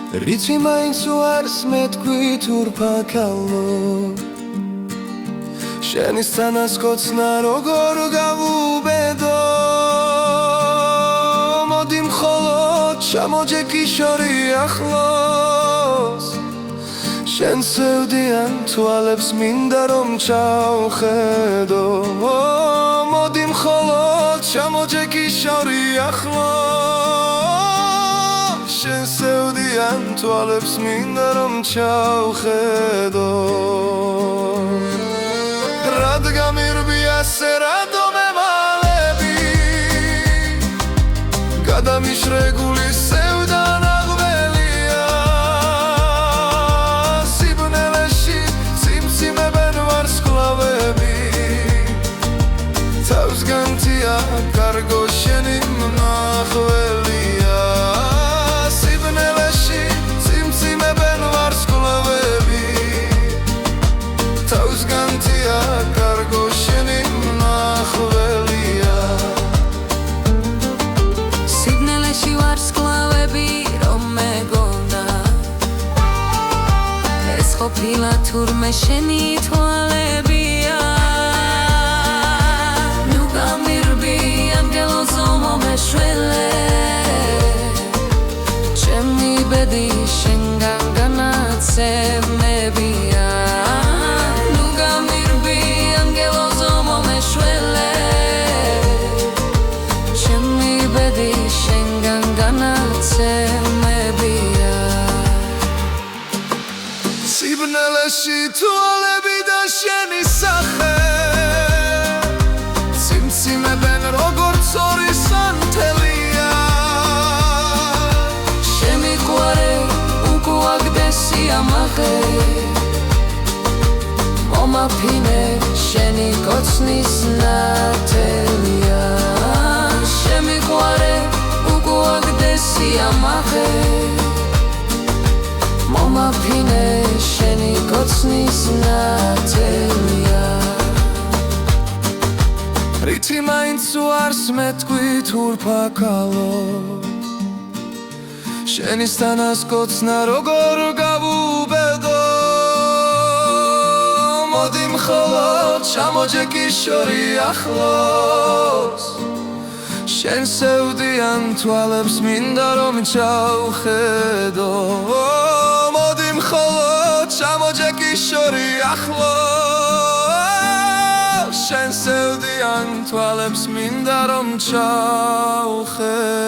რითი მაინც უარს მეთქვი თურფაქალო შენის თანასკოცნა როგორ გავუბედო მოდი მხოლოდ ჩამოჯექი შორი ახლოს შენ სევდიან თვალებს მინდა რომ ჩავხედო მოდი მხოლოდ ჩამოჯექი შორი ახლოს შენ სევდიან თვალებს მინდა რომ ჩავხედო რადგან მირბია სერადო მევალები გადამიშრეგული სევდა ნაღმელია სიბნელეში ციმციმებენ ვარსკვლავები თავს განთია კარგო შენი მნახველია სიბნელეში ციმციმებენ ვარსკვლავები თავს განთია კარგო შენი მნახველია სიბნელეში ვარსკვლავები რომ მეგონა ეს ყოფილა თურმე შენი თვალებია ნუ გამირბი ანგელოზო მომეშველე ჩემი ბედი შენგან განაცემებია სიბნელეში თვალები და შენი სახე ციმციმებენ როგორც ორის ანთელია შემიყვარე უკვაგდე სიამაყე მომაფინე შენი კოცნის ნათელია შემიყვარე ქვაგდე სიამაყე მომაფინე შენი კოცნის ნათელია რითი მაინც უარს მეთქვი თურფაქალო შენის თანასკოცნა როგორ გავუბედო მოდი მხოლოდ ჩამოჯექი შორი ახლოს შენ სევდიან თვალებს მინდა რომ ჩავხედო მოდი მხოლოდ ჩამოჯექი შორი ახლოს შენ სევდიან თვალებს მინდა რომ ჩავხედო